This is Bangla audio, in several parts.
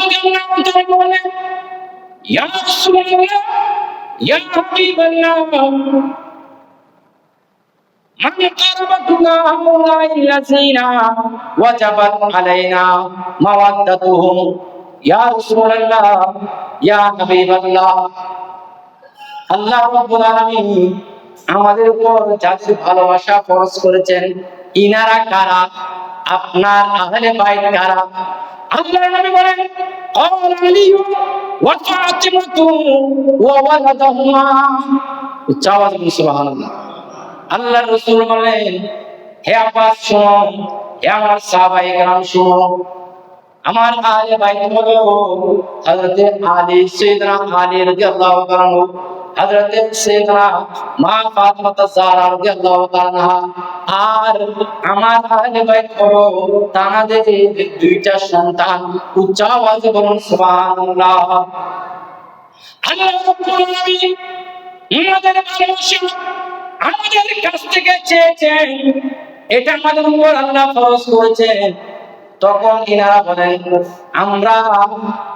রাদিয়াল্লাহু তাআলা বলেন, ইয়া রাসূলুল্লাহ, ইয়া হাবিবাল্লাহ, মান কারাবাতুনা হাউলাইল লাযিনা ওয়াজাবাত আলাইনা মাওয়াদ্দাতুহুম। ইয়া রাসূলুল্লাহ, ইয়া হাবিবাল্লাহ, আল্লাহ রাব্বুল আলামিন আমাদের উপর যাদের ভালোবাসা ফরজ করেছেন, ইনারা কারা? আপনার আহলে বাইত কারা? আল্লাহর নবী বলেন, ক্বাল আলী ওয়া ফাতিমাতু ওয়া ওয়ালাদুহুমা। উচ্চ আওয়াজে বলুন সুবহানাল্লাহ। আল্লাহর রাসূল বলেন, হে আব্বাস শুনো, হে আমার সাহাবায়ে কেরাম শুনো, আমার আহলে বাইত হলো হযরত আলী, সাইয়েদনা আলী রাদিয়াল্লাহু তাআলা, হযরত সাইয়েদনা মা ফাতিমা যাহরা রাদিয়াল্লাহু তাআলা, আর আমার আহলে বাইত হলো তাদের দুইটা সন্তান। উচ্চ আওয়াজে বলুন সুবহানাল্লাহ। আল্লাহ রাব্বুল আলামিন আমাদের ভালোবাসা আমাদের কাছ থেকে চেয়েছেন, এটা আমাদের উপর আল্লাহ ফরজ করেছেন। তখন ইনারা বলেন, আমরা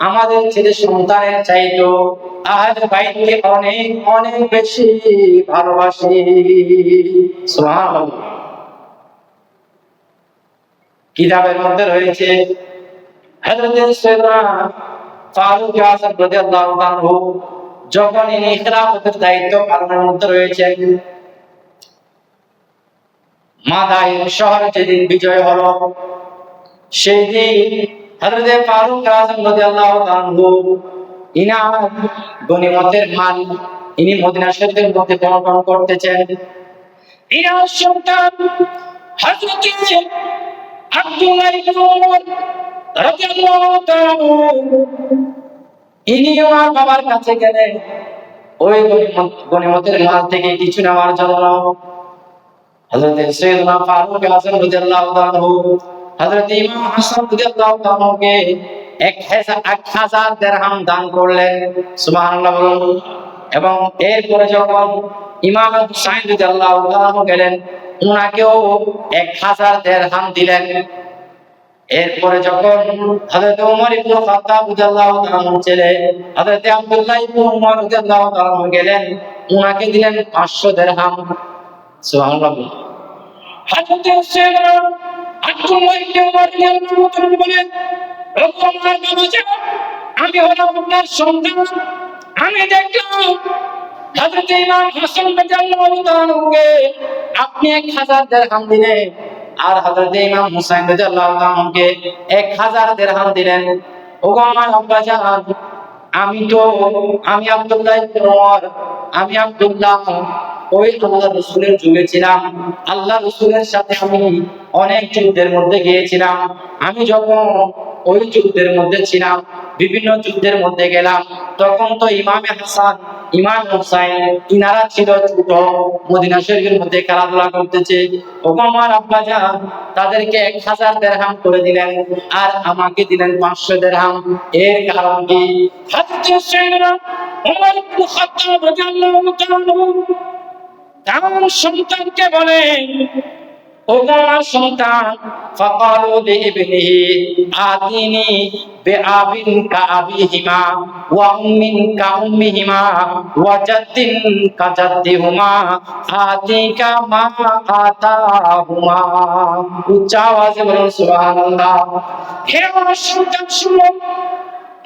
আমাদের ছেলে সন্তানের চাইতো আহলে বাইতকে অনেক অনেক বেশি ভালোবাসি। সুবহানাল্লাহ। কিতাবের মধ্যে রয়েছে হযরত সাইয়েদনা ফারুক আযম রাদিয়াল্লাহু আনহু যখন ইনি খিলাফতের দায়িত্ব পালনের মধ্যে রয়েছেন, মাদাইন শহর যেদিন বিজয় হলো, সেই দিন হযরত ফারুক আযম রাদিয়াল্লাহু আনহু ইনার গনিমতের মাল ইনি মদিনা শরীফের মধ্যে বন্টন করতেছেন। ইনার সন্তান হযরত আব্দুল্লাহ ইবনে উমর রাদিয়াল্লাহু তাআলা ইনি ওনার বাবার কাছে গেলেন ওই গনিমতের মাল থেকে কিছু নেওয়ার জন্য। হযরত সাইয়েদনা ফারুক আযম রাদিয়াল্লাহু তাআলা হযরত ইমাম হাসান রাদিয়াল্লাহু তাআলাকে 1000 দিরহাম দান করলেন। সুবহানাল্লাহ বলুন। এবং এরপরে যখন ইমাম হুসাইন রাদিয়াল্লাহু তাআলা গেলেন, উনাকেও 1000 দিরহাম দিলেন। এরপরে যখন হযরত ওমর ইবনে খাত্তাব রাদিয়াল্লাহু তাআলা ছেলে হযরত আব্দুল্লাহ ইবনে উমর রাদিয়াল্লাহু তাআলা গেলেন, উনাকে দিলেন 500 দিরহাম। সুবহানাল্লাহ। হযরত সাইয়েদনা আব্দুল্লাহ ইবনে উমর রাদিয়াল্লাহু তাআলা বলেন, ও আমার বাবাজান, আমি হলাম আপনার সন্তান, আমি দেখলাম হযরত ইমাম হাসান রাদিয়াল্লাহু তাআলাকে আপনি 1000 দিরহাম দিলেন, আর হযরত ইমাম হুসাইন রাদিয়াল্লাহু তাআলাকে 1000 দিরহাম দিলেন। ওগো আমার আব্বাজান, আমি আব্দুল্লাহ ইবনে উমর, আমি আব্দুল্লাহ ওই আল্লাহর রাসূলের যুগে ছিলাম। আল্লাহর রাসূলের সাথে আমি অনেক যুদ্ধের মধ্যে গিয়েছিলাম। আমি যখন ওই যুদ্ধের মধ্যে ছিলাম, বিভিন্ন যুদ্ধের মধ্যে গেলাম, তখন তো ইমামে হাসান, ইমাম হুসাইন ইনারা ছিল ছোট, মদিনা শরীফের মধ্যে খেলাধুলা করতেছে। ওগো আমার আব্বাজান, তাদেরকে 1000 দিরহাম করে দিলেন, আর আমাকে দিলেন 500 দিরহাম। এর কারণ কি? হযরত সাইয়েদনা ওমর ইবনে খাত্তাব রাদিয়াল্লাহু তাআলা তার সন্তানকে বলেন, ওগো আমার সন্তান, ফাকালু লিইবনিহি আতিনি বিআবিন কাআবিহিমা ওয়া উম্মিন কাউম্মিহিমা ওয়া জাদ্দিন কাজাদ্দিহুমা আতিকা মা আতাহুমা। উচ্চ আওয়াজে বলুন সুবহানাল্লাহ। হে আমার সন্তান শুনো,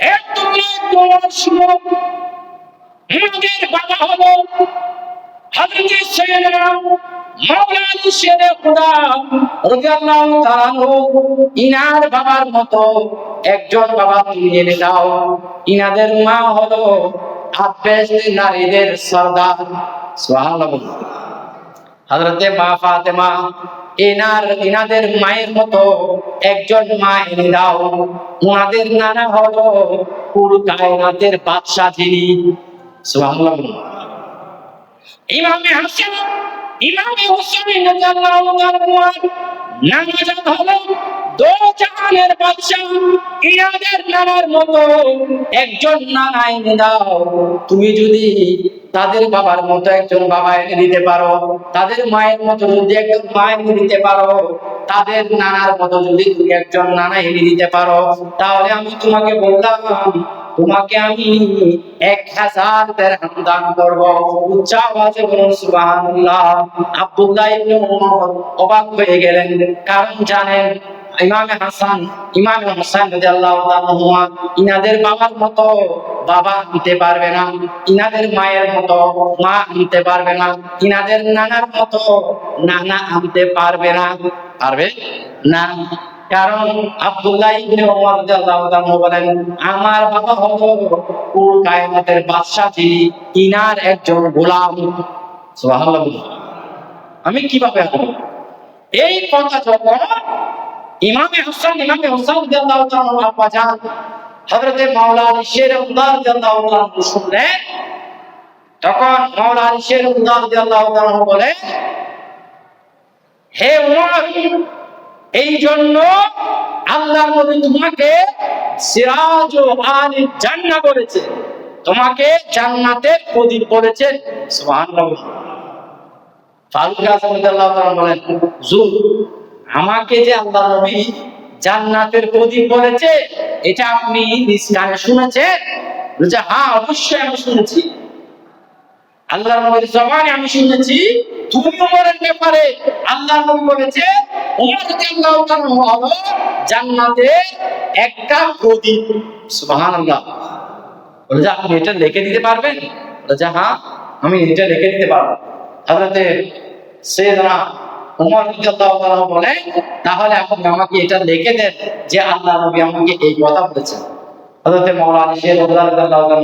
হে তোমরা শুনো, আমাদের বাবা হলো হযরত সাইয়েদনা মাওলানা আলী শেরে খুদা রাদিয়াল্লাহু তাআলা, ইনার বাবার মতো একজন বাবা তুমি এনে দাও। ইনাদের মা হলো আবেশ নারীদের সরদার। সুবহানাল্লাহ। হযরতে মা ফাতেমা, ইনাদের মায়ের মতো একজন মা এনে দাও। উনাদের নানা হলো পুরো কায়নাতের বাদশা যিনি। সুবহানাল্লাহ। ইমামে হাসান, ইমামে হুসাইন রাদিয়াল্লাহু তাআলা নানাজাত হলো দো জাহানের বাদশা। ইনাদের নানার মতো একজন নানা এনে দাও। তুমি যদি তাদের বাবার মতো একজন বাবা এনে দিতে পারো, তাদের মায়ের মতো যদি একজন মা এনে দিতে পারো, তাদের নানার মতো যদি তুমি একজন নানা এনে দিতে পারো, তাহলে আমি তোমাকে বললাম তোমাকে আমি 1000 দিরহাম দান করব। উচ্চ আওয়াজে বলুন সুবহানাল্লাহ। আব্দুল্লাহ ইবনে উমর অবাক হয়ে গেলেন, কারণ জানেন ইমাম হাসান রাদিয়াল্লাহু তাআলা ইনাদের বাবার মতো বাবা আনতে পারবে না, ইনাদের মায়ের মতো মা আনতে পারবে না, ইনাদের নানার মতো নানা আনতে পারবে না। পারবে না, কারণ আব্দুল্লাহ ইবনে উমর রাদিয়াল্লাহু তাআলা বলেন আমার বাবা হলো কুল কায়নাতের বাদশা, যিনি ইনার একজন গোলাম। সুবহানাল্লাহ। আমি কিভাবে হব? এই কথা যখন ইমামে হুসাইন রাদিয়াল্লাহু তাআলা আব্বা জান হযরতে মাওলানা আলী শের আব্দুল্লাহ রাদিয়াল্লাহু তাআলা শুনলেন, তখন মাওলানা আলী শের আব্দুল্লাহ রাদিয়াল্লাহু তাআলা বলেন, হে উমর, এই জন্য আল্লাহ নবী তোমাকে সিরাজুল আলী জান্নাহ বলেছে, তোমাকে জান্নাতের প্রদীপ বলেছেন। সুবহানাল্লাহ। ফারুক আযম রাদিয়াল্লাহু তাআলা বলেন, হুজুর, আমাকে যে আল্লাহ নবী জান্নাতের প্রদীপ বলেছে, এটা আপনি নিজ কানে শুনেছেন? বলছে, হ্যাঁ অবশ্যই আমি শুনেছি, আল্লাহ নবীর জবানে আমি শুনেছি। তুমি উমরের ব্যাপারে আল্লাহ নবী বলেছে উমর রাদিয়াল্লাহু তাআলা হলো জান্নাতের একটা প্রদীপ। সুবহানাল্লাহ। বলে যে আপনি এটা লিখে দিতে পারবেন? বলে যে হ্যাঁ আমি এটা লিখে দিতে পারবো। হযরতে সাইয়েদনা উমর রাদিয়াল্লাহু তাআলা বলেন, তাহলে আপনি আমাকে এটা লিখে দেন যে আল্লাহ নবী আমাকে এই কথা বলেছেন। হযরতে মাওলানা আলী শের রাদিয়াল্লাহু তাআলা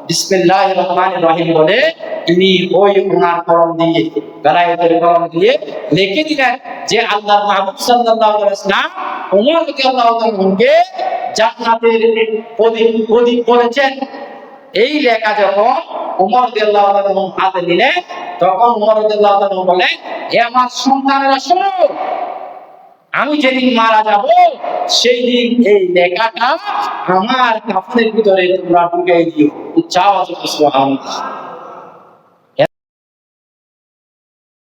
বিসমিল্লাহির রহমানির রহিম বলে ইনি ওই ওনার কলম দিয়ে, বেলায়েতের কলম দিয়ে লিখে দিলেন যে আল্লাহর মাহবুব সাল্লাল্লাহু আলাইহি ওয়াসাল্লাম উমর রাদিয়াল্লাহু তাআলাকে জান্নাতের প্রদীপ বলেছেন। এই লেখা যখন উমর রাদিয়াল্লাহু তাআলা হাতে নিলেন, তখন উমর রাদিয়াল্লাহু তাআলা বলেন, হে আমার সন্তানেরা শোনো, আমি যেদিন মারা যাব সেই দিন এই লেখাটা আমার কাফনের ভিতরে তোমরা ঢুকিয়ে দিও। উচ্চ আওয়াজে সুবহানাল্লাহ।